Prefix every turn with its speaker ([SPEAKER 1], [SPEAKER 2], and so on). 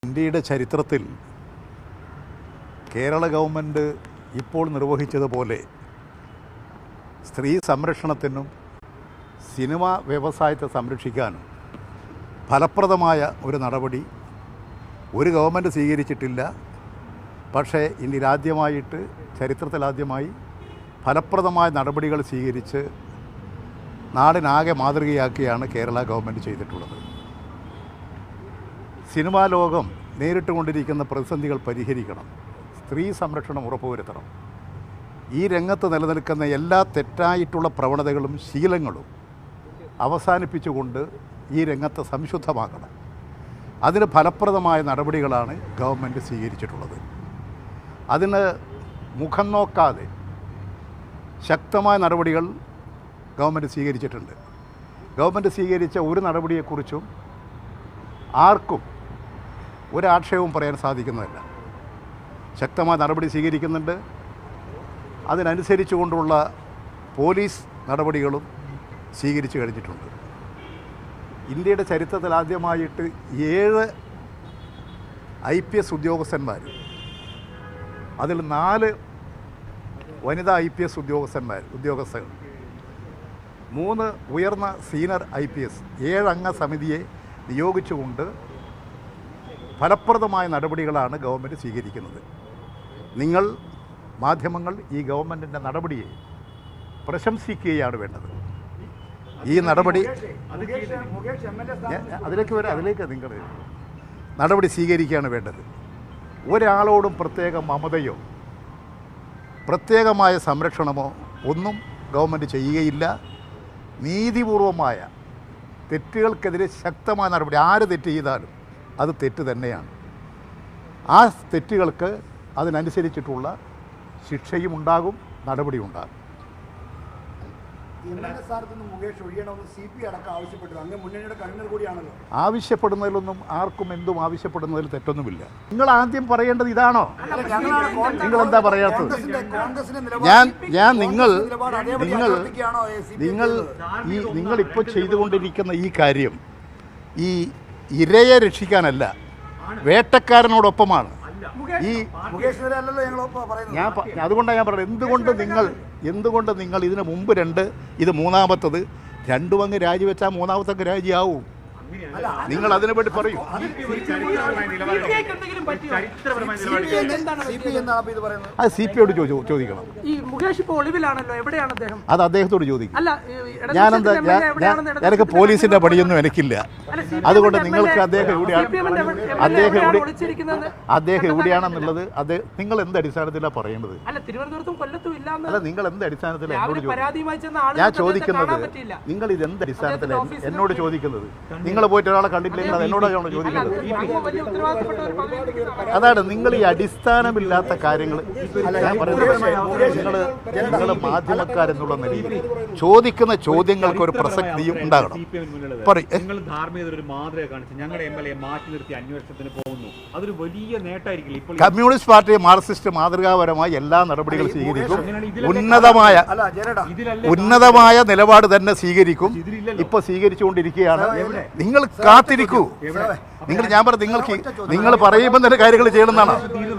[SPEAKER 1] ഇന്ത്യയുടെ ചരിത്രത്തിൽ കേരള ഗവൺമെൻറ് ഇപ്പോൾ നിർവഹിച്ചതുപോലെ സ്ത്രീ സംരക്ഷണത്തിനും സിനിമാ വ്യവസായത്തെ സംരക്ഷിക്കാനും ഫലപ്രദമായ ഒരു നടപടി ഒരു ഗവൺമെൻറ് സ്വീകരിച്ചിട്ടില്ല. പക്ഷേ ഇന്ത്യയിലാദ്യമായിട്ട് ചരിത്രത്തിലാദ്യമായി ഫലപ്രദമായ നടപടികൾ സ്വീകരിച്ച് നാടിനാകെ മാതൃകയാക്കിയാണ് കേരള ഗവൺമെൻറ് ചെയ്തിട്ടുള്ളത്. സിനിമാ ലോകം നേരിട്ടുകൊണ്ടിരിക്കുന്ന പ്രതിസന്ധികൾ പരിഹരിക്കണം, സ്ത്രീ സംരക്ഷണം ഉറപ്പുവരുത്തണം. ഈ രംഗത്ത് നിലനിൽക്കുന്ന എല്ലാ തെറ്റായിട്ടുള്ള പ്രവണതകളും ശീലങ്ങളും അവസാനിപ്പിച്ചുകൊണ്ട് ഈ രംഗത്ത് സംശുദ്ധമാക്കണം. അതിന് ഫലപ്രദമായ നടപടികളാണ് ഗവൺമെൻറ് സ്വീകരിച്ചിട്ടുള്ളത്. അതിന് മുഖം നോക്കാതെ ശക്തമായ നടപടികൾ ഗവൺമെൻറ് സ്വീകരിച്ചിട്ടുണ്ട്. ഗവൺമെൻറ് സ്വീകരിച്ച ഒരു നടപടിയെക്കുറിച്ചും ആർക്കും ഒരാക്ഷേപവും പറയാൻ സാധിക്കുന്നതല്ല. ശക്തമായ നടപടി സ്വീകരിക്കുന്നുണ്ട്. അതിനനുസരിച്ചുകൊണ്ടുള്ള പോലീസ് നടപടികളും സ്വീകരിച്ചു കഴിഞ്ഞിട്ടുണ്ട്. ഇന്ത്യയുടെ ചരിത്രത്തിൽ ആദ്യമായിട്ട് 7 IPS ഉദ്യോഗസ്ഥന്മാർ, അതിൽ 4 വനിതാ IPS ഉദ്യോഗസ്ഥർ, 3 ഉയർന്ന സീനിയർ IPS, 7 അംഗ സമിതിയെ നിയോഗിച്ചുകൊണ്ട് ഫലപ്രദമായ നടപടികളാണ് ഗവൺമെൻറ് സ്വീകരിക്കുന്നത്. നിങ്ങൾ മാധ്യമങ്ങൾ ഈ ഗവൺമെൻറ്റിൻ്റെ നടപടിയെ പ്രശംസിക്കുകയാണ് വേണ്ടത്. ഈ നടപടി അതിലേക്ക് നിങ്ങൾ നടപടി സ്വീകരിക്കുകയാണ് വേണ്ടത്. ഒരാളോടും പ്രത്യേക മമതയോ പ്രത്യേകമായ സംരക്ഷണമോ ഒന്നും ഗവൺമെൻറ് ചെയ്യുകയില്ല. നീതിപൂർവമായ തെറ്റുകൾക്കെതിരെ ശക്തമായ നടപടി. ആര് തെറ്റ് ചെയ്താലും അത് തെറ്റ് തന്നെയാണ്. ആ തെറ്റുകൾക്ക് അതിനനുസരിച്ചിട്ടുള്ള ശിക്ഷയും ഉണ്ടാകും, നടപടിയും ഉണ്ടാകും. ആവശ്യപ്പെടുന്നതിലൊന്നും ആർക്കും എന്തും ആവശ്യപ്പെടുന്നതിൽ തെറ്റൊന്നുമില്ല. നിങ്ങൾ ആദ്യം പറയേണ്ടത് ഇതാണോ? നിങ്ങൾ എന്താ പറയാത്തത്? നിങ്ങൾ ഇപ്പോൾ ചെയ്തുകൊണ്ടിരിക്കുന്ന ഈ കാര്യം ഈ ഇരയെ രക്ഷിക്കാനല്ല, വേട്ടക്കാരനോടൊപ്പമാണ്. അതുകൊണ്ടാണ് ഞാൻ പറയുന്നത്, എന്തുകൊണ്ട് നിങ്ങൾ ഇതിന് മുമ്പ് 2, ഇത് മൂന്നാമത്തത്, 2 അങ്ങ് രാജിവെച്ചാൽ മൂന്നാമത്തെ രാജിയാവും. നിങ്ങൾ അതിനെ പറ്റി പറയൂ. അത് CPI ചോദിക്കണം. അത് അദ്ദേഹത്തോട് ചോദിക്കും. എനിക്ക് പോലീസിന്റെ പണിയൊന്നും എനിക്കില്ല. അതുകൊണ്ട് നിങ്ങൾക്ക് അദ്ദേഹം എവിടെയാണെന്നുള്ളത് നിങ്ങൾ എന്ത് അടിസ്ഥാനത്തിലാണ് പറയേണ്ടത്? അല്ല, നിങ്ങൾ എന്ത് അടിസ്ഥാനത്തിലാണ് എന്നോട് ചോദിക്കുന്നത്? ഞാൻ ചോദിക്കുന്നത്, നിങ്ങൾ ഇത് എന്ത് അടിസ്ഥാനത്തിലാണ് എന്നോട് ചോദിക്കുന്നത്? നിങ്ങൾ പോയിട്ട് ഒരാളെ കണ്ടിട്ടില്ലെങ്കിൽ അത് എന്നോടാണ് ചോദിക്കുന്നത്. അതാണ് നിങ്ങൾ ഈ അടിസ്ഥാനമില്ലാത്ത കാര്യങ്ങൾ ഞാൻ പറയുന്നത്. നിങ്ങൾ മാധ്യമക്കാരെന്നുള്ള നിലയിൽ ചോദിക്കുന്ന ചോദ്യങ്ങൾക്ക് ഒരു പ്രസക്തിയും ഉണ്ടാകണം. കമ്മ്യൂണിസ്റ്റ് പാർട്ടി മാർക്സിസ്റ്റ് മാതൃകാപരമായി എല്ലാ നടപടികളും സ്വീകരിക്കും. ഉന്നതമായ നിലപാട് തന്നെ സ്വീകരിക്കും. ഇപ്പൊ സ്വീകരിച്ചുകൊണ്ടിരിക്കുകയാണ്. നിങ്ങൾ കാത്തിരിക്കൂ. നിങ്ങൾ പറയുമ്പോൾ തന്നെ കാര്യങ്ങൾ ചെയ്യണമെന്നാണ്.